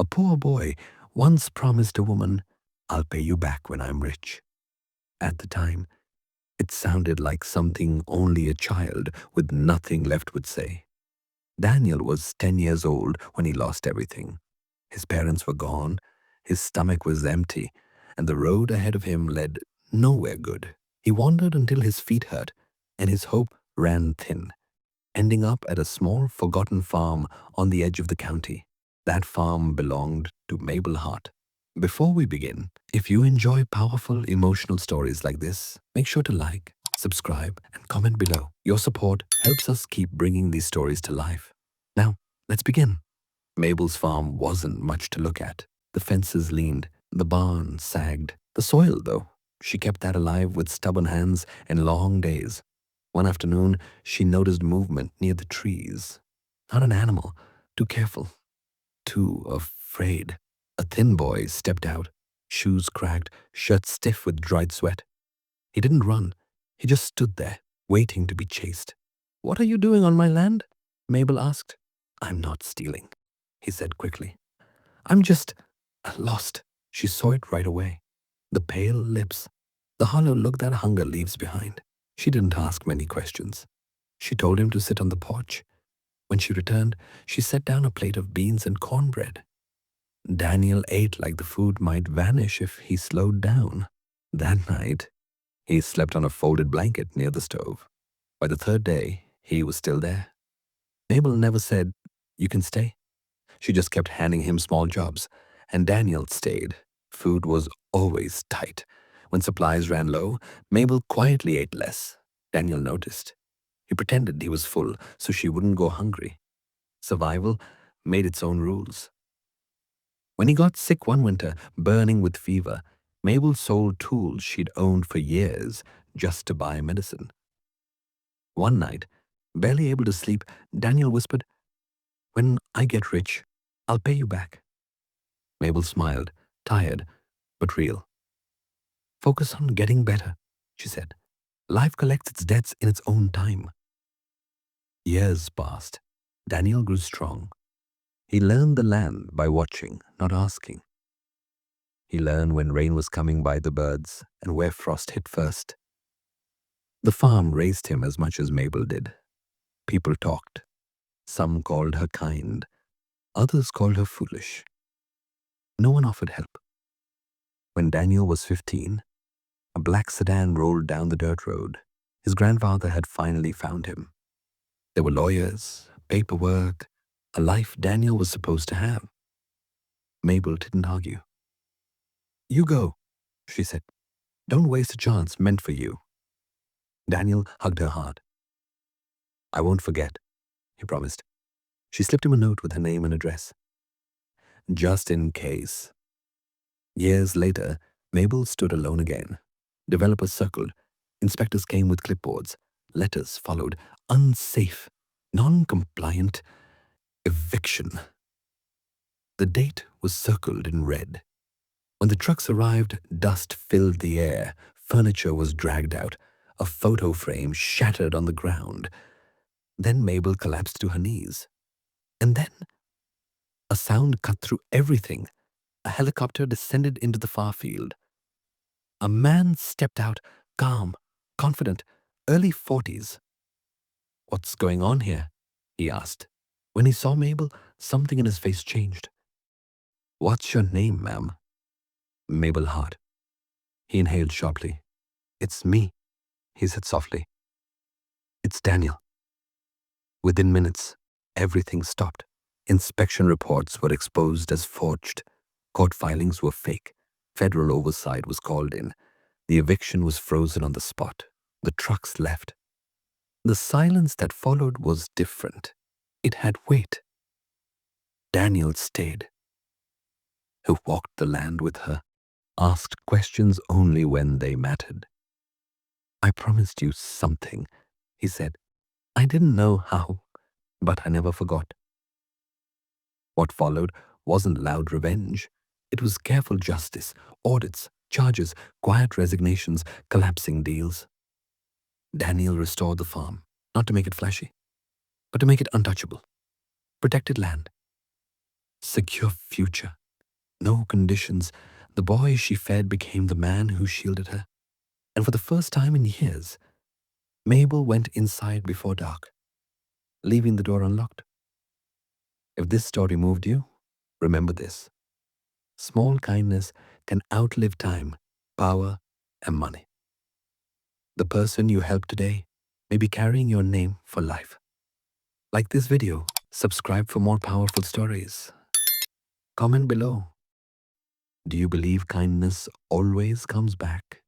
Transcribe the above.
A poor boy once promised a woman, "I'll pay you back when I'm rich." At the time, it sounded like something only a child with nothing left would say. Daniel was 10 years old when he lost everything. His parents were gone, his stomach was empty, and the road ahead of him led nowhere good. He wandered until his feet hurt, and his hope ran thin, ending up at a small, forgotten farm on the edge of the county. That farm belonged to Mabel Hart. Before we begin, if you enjoy powerful emotional stories like this, make sure to like, subscribe, and comment below. Your support helps us keep bringing these stories to life. Now, let's begin. Mabel's farm wasn't much to look at. The fences leaned, the barn sagged. The soil, though, she kept that alive with stubborn hands and long days. One afternoon, she noticed movement near the trees. Not an animal, too careful, too afraid. A thin boy stepped out, shoes cracked, shirt stiff with dried sweat. He didn't run. He just stood there, waiting to be chased. "What are you doing on my land?" Mabel asked. "I'm not stealing," he said quickly. "I'm just lost." She saw it right away. The pale lips, the hollow look that hunger leaves behind. She didn't ask many questions. She told him to sit on the porch. When she returned, she set down a plate of beans and cornbread. Daniel ate like the food might vanish if he slowed down. That night, he slept on a folded blanket near the stove. By the third day, he was still there. Mabel never said, "You can stay." She just kept handing him small jobs, and Daniel stayed. Food was always tight. When supplies ran low, Mabel quietly ate less. Daniel noticed. He pretended he was full so she wouldn't go hungry. Survival made its own rules. When he got sick one winter, burning with fever, Mabel sold tools she'd owned for years just to buy medicine. One night, barely able to sleep, Daniel whispered, "When I get rich, I'll pay you back." Mabel smiled, tired, but real. "Focus on getting better," she said. "Life collects its debts in its own time." Years passed. Daniel grew strong. He learned the land by watching, not asking. He learned when rain was coming by the birds and where frost hit first. The farm raised him as much as Mabel did. People talked. Some called her kind. Others called her foolish. No one offered help. When Daniel was 15, a black sedan rolled down the dirt road. His grandfather had finally found him. There were lawyers, paperwork, a life Daniel was supposed to have. Mabel didn't argue. "You go," she said. "Don't waste a chance meant for you." Daniel hugged her hard. "I won't forget," he promised. She slipped him a note with her name and address. Just in case. Years later, Mabel stood alone again. Developers circled. Inspectors came with clipboards. Letters followed. Unsafe, non-compliant, eviction. The date was circled in red. When the trucks arrived, dust filled the air. Furniture was dragged out. A photo frame shattered on the ground. Then Mabel collapsed to her knees. And then a sound cut through everything. A helicopter descended into the far field. A man stepped out, calm, confident, early 40s. "What's going on here?" he asked. When he saw Mabel, something in his face changed. "What's your name, ma'am?" "Mabel Hart." He inhaled sharply. "It's me," he said softly. "It's Daniel." Within minutes, everything stopped. Inspection reports were exposed as forged. Court filings were fake. Federal oversight was called in. The eviction was frozen on the spot. The trucks left. The silence that followed was different. It had weight. Daniel stayed. He walked the land with her, asked questions only when they mattered. "I promised you something," he said. "I didn't know how, but I never forgot." What followed wasn't loud revenge. It was careful justice, audits, charges, quiet resignations, collapsing deals. Daniel restored the farm, not to make it flashy, but to make it untouchable. Protected land. secure future. No conditions. The boy she fed became the man who shielded her. And for the first time in years, Mabel went inside before dark, leaving the door unlocked. If this story moved you, remember this. Small kindness can outlive time, power, and money. The person you help today may be carrying your name for life. Like this video, subscribe for more powerful stories. Comment below. Do you believe kindness always comes back?